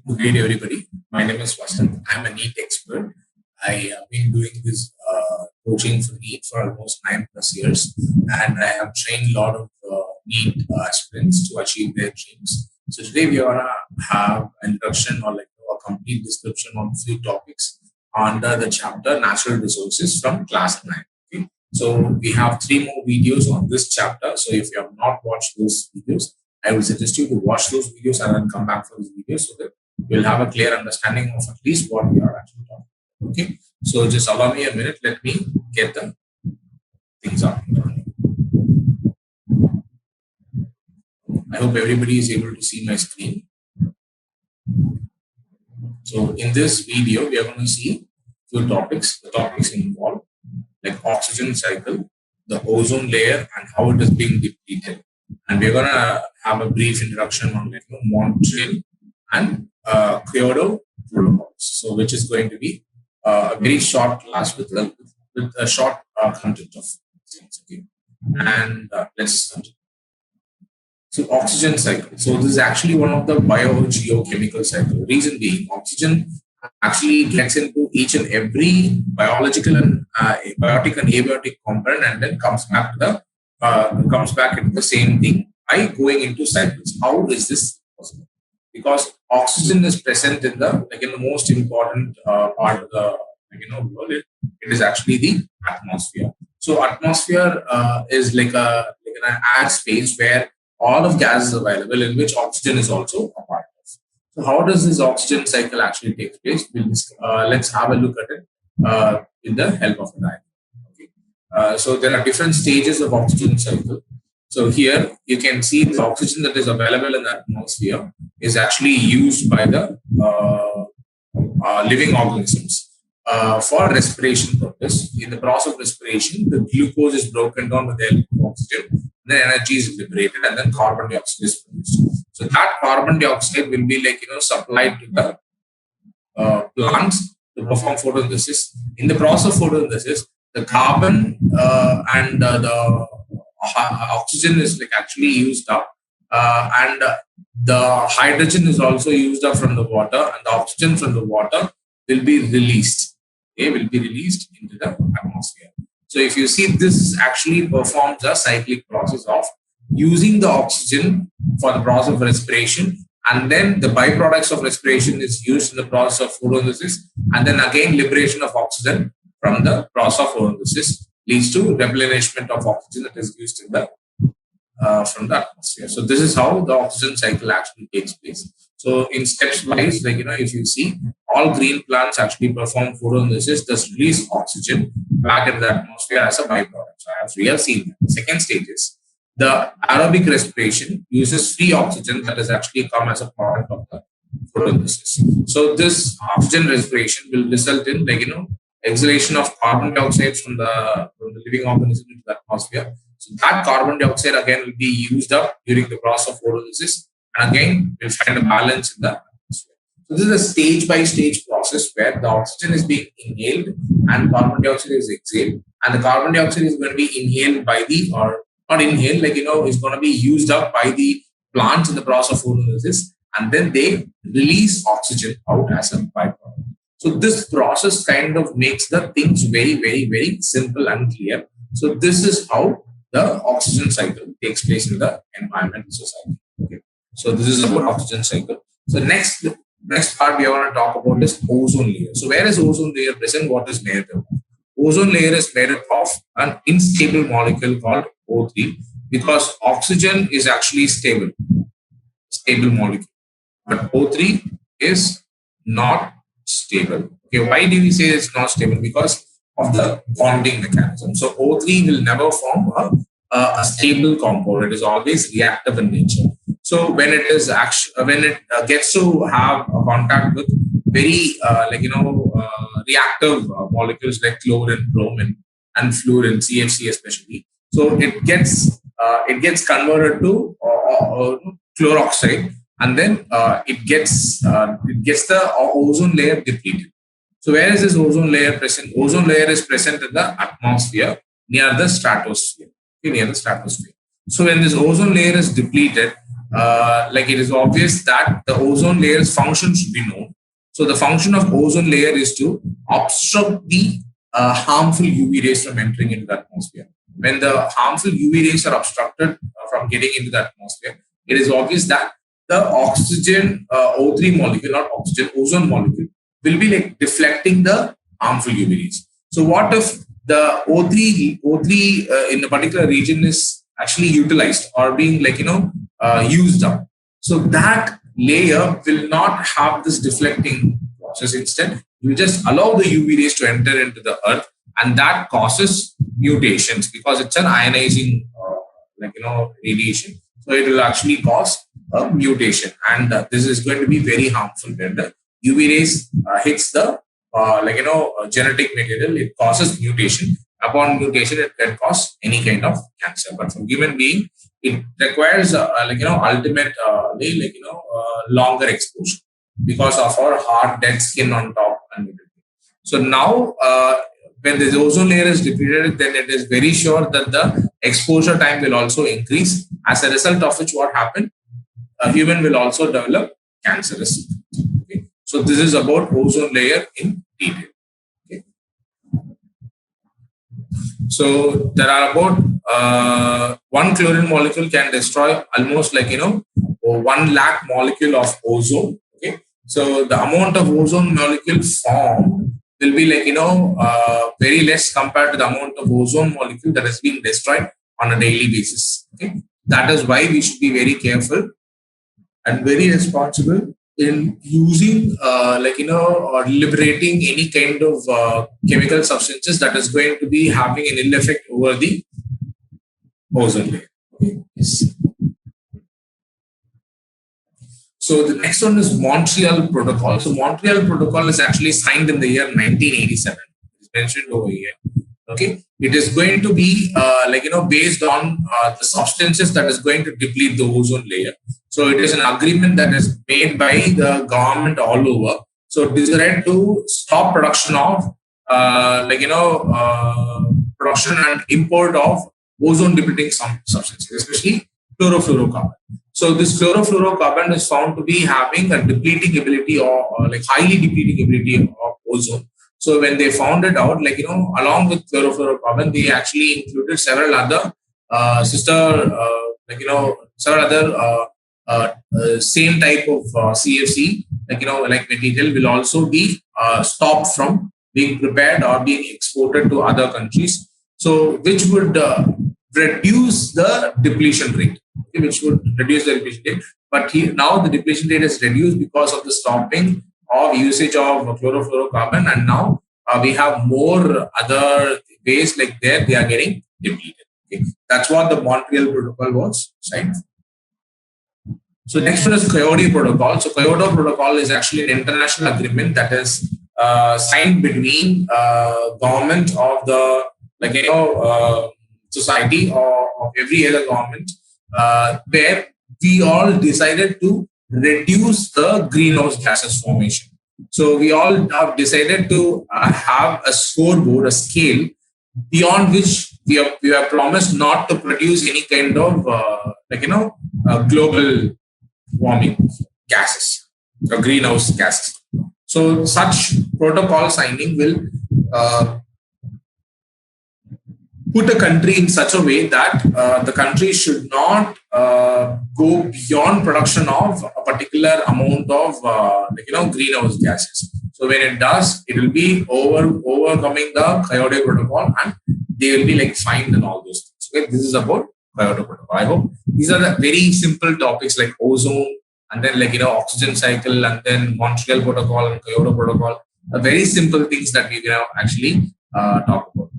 Good day, everybody. My name is Vasanth. I'm a NEET expert. I have been doing this coaching for NEET for almost 9+ years, and I have trained a lot of NEET aspirants to achieve their dreams. So today we are gonna have an introduction or a complete description on few topics under the chapter Natural Resources from class 9. Okay? So we have 3 more videos on this chapter. So if you have not watched those videos, I would suggest you to watch those videos and then come back for this video so that you'll have a clear understanding of at least what we are actually talking about. Okay, so just allow me a minute. Let me get the things up. I hope everybody is able to see my screen. So in this video, we are going to see few topics. The topics involve like oxygen cycle, the ozone layer, and how it is being depleted. And we're going to have a brief introduction on Montreal and Kyoto Protocol. So which is going to be a very short class with a short content of things. Okay. And let's start. So oxygen cycle. So this is actually one of the biogeochemical cycle. Reason being, oxygen actually gets into each and every biological and biotic and abiotic component, and then comes back into the same thing by going into cycles. How is this possible? Because oxygen is present in the most important part of the world. It is actually the atmosphere. So atmosphere is like an air space where all of gas is available, in which oxygen is also a part of. So how does this oxygen cycle actually take place? Let's have a look at it with the help of a diagram. Okay. So there are different stages of oxygen cycle. So here you can see the oxygen that is available in the atmosphere is actually used by the living organisms for respiration purpose. In the process of respiration, the glucose is broken down with the help of oxygen, then energy is liberated, and then carbon dioxide is produced. So that carbon dioxide will be supplied to the plants to perform photosynthesis. In the process of photosynthesis, the carbon and the oxygen is actually used up, and the hydrogen is also used up from the water, and the oxygen from the water will be released. Okay, will be released into the atmosphere. So if you see, this actually performs a cyclic process of using the oxygen for the process of respiration, and then the byproducts of respiration is used in the process of photosynthesis, and then again liberation of oxygen from the process of photosynthesis leads to replenishment of oxygen that is used in the from the atmosphere. So this is how the oxygen cycle actually takes place. So in steps wise, if you see, all green plants actually perform photosynthesis, thus release oxygen back in the atmosphere as a byproduct. So as we have seen, the second stage is the aerobic respiration uses free oxygen that has actually come as a product of the photosynthesis. So this oxygen respiration will result in exhalation of carbon dioxide from the living organism into the atmosphere. So that carbon dioxide again will be used up during the process of photosynthesis, and again we'll find a balance in the atmosphere. So this is a stage-by-stage process where the oxygen is being inhaled and carbon dioxide is exhaled, and the carbon dioxide is going to be inhaled by not inhaled, is going to be used up by the plants in the process of photosynthesis, and then they release oxygen out as a byproduct. So this process kind of makes the things very, very, very simple and clear. So this is how the oxygen cycle takes place in the environmental society. Okay. So this is about oxygen cycle. So next part we are going to talk about is ozone layer. So where is ozone layer present? What is made of? Ozone layer is made up of an unstable molecule called O3, because oxygen is actually stable molecule, but O3 is not stable. Okay, why do we say it's not stable? Because of the bonding mechanism. So O3 will never form a stable compound. It is always reactive in nature. So when it gets to have a contact with very reactive molecules like chlorine, bromine, and fluorine, CFC especially, so it gets converted to chloroxide, and then it gets the ozone layer depleted. So where is this ozone layer present? Ozone layer is present in the atmosphere near the stratosphere. So when this ozone layer is depleted, like it is obvious that the ozone layer's function should be known. So the function of ozone layer is to obstruct the harmful UV rays from entering into the atmosphere. When the harmful UV rays are obstructed from getting into the atmosphere, it is obvious that the oxygen O3 molecule, not oxygen, ozone molecule, will be like deflecting the harmful UV rays. So what if the O3 in a particular region is actually utilized or being like used up? So that layer will not have this deflecting process. Instead, you just allow the UV rays to enter into the earth, and that causes mutations because it's an ionizing radiation. So it will actually cause a mutation, and this is going to be very harmful when the UV rays hits the genetic material. It causes mutation. Upon mutation, it can cause any kind of cancer. But for human being, it requires ultimate longer exposure because of our hard dead skin on top and everything. So now when the ozone layer is depleted, then it is very sure that the exposure time will also increase, as a result of which what happened, a human will also develop cancerous. Okay. So this is about ozone layer in detail. Okay. So there are about 1 chlorine molecule can destroy almost 1 lakh molecule of ozone. Okay. So the amount of ozone molecule formed will be very less compared to the amount of ozone molecule that is being destroyed on a daily basis. Okay. That is why we should be very careful and very responsible in using or liberating any kind of chemical substances that is going to be having an ill effect over the ozone layer. Okay. Yes. So the next one is Montreal Protocol. So Montreal Protocol is actually signed in the year 1987. It's mentioned over here. Okay, it is going to be based on the substances that is going to deplete the ozone layer. So it is an agreement that is made by the government all over. So designed to stop production of production and import of ozone depleting substances, especially chlorofluorocarbon. So this chlorofluorocarbon is found to be having a depleting ability or highly depleting ability of ozone. So when they found it out, along with chlorofluorocarbon, they actually included several other same type of CFC, material will also be stopped from being prepared or being exported to other countries. So which would reduce the depletion rate. But now the depletion rate is reduced because of the stopping of usage of chlorofluorocarbon, and now we have more other ways they are getting depleted. Okay. That's what the Montreal Protocol was signed. So next one is Kyoto Protocol. So Kyoto Protocol is actually an international agreement that is signed between government of the society or of every other government, where we all decided to reduce the greenhouse gases formation. So we all have decided to have a scoreboard, a scale beyond which we have promised not to produce any kind of global warming gases or greenhouse gases. So such protocol signing will put a country in such a way that the country should not go beyond production of a particular amount of greenhouse gases. So when it does, it will be overcoming the Kyoto Protocol, and they will be fined and all those things. Okay, this is about Kyoto Protocol. I hope these are the very simple topics like ozone and then oxygen cycle and then Montreal Protocol and Kyoto Protocol. Very simple things that we will actually talk about.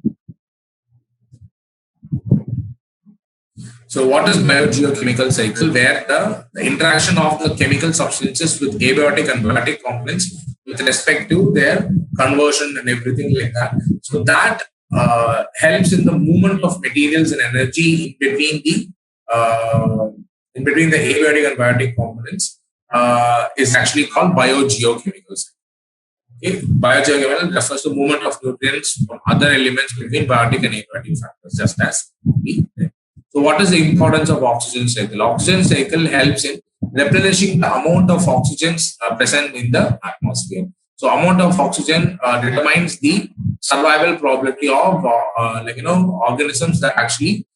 So what is biogeochemical cycle? Where the interaction of the chemical substances with abiotic and biotic components with respect to their conversion and everything like that. So that helps in the movement of materials and energy in between the abiotic and biotic components is actually called biogeochemical cycle. Okay. Biogeochemical refers to movement of nutrients from other elements between biotic and abiotic factors, just as we did. So So what is the importance of oxygen cycle? Oxygen cycle helps in replenishing the amount of oxygen present in the atmosphere. So amount of oxygen determines the survival probability of organisms that actually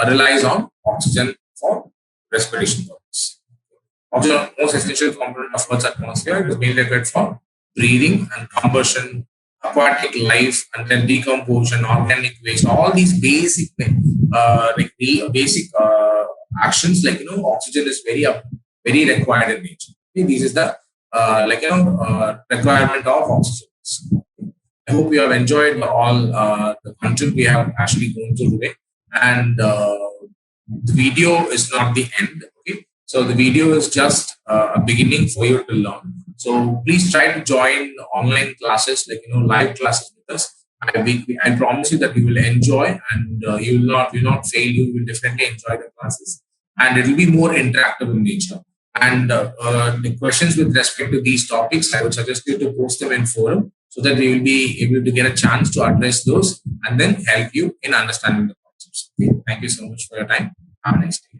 relies on oxygen for respiration purpose. Oxygen, most essential component of Earth's atmosphere, is mainly required for breathing and combustion, aquatic life, and then decomposition, organic waste. All these basic, actions, oxygen is very required in nature. Okay, this is the requirement of oxygen. I hope you have enjoyed all the content we have actually gone through today, and the video is not the end. Okay, so the video is just a beginning for you to learn. So please try to join online classes, live classes with us. I promise you that you will enjoy, and you will not fail. You will definitely enjoy the classes, and it will be more interactive in nature. And the questions with respect to these topics, I would suggest you to post them in forum so that we will be able to get a chance to address those and then help you in understanding the concepts. Okay? Thank you so much for your time. Have a nice day.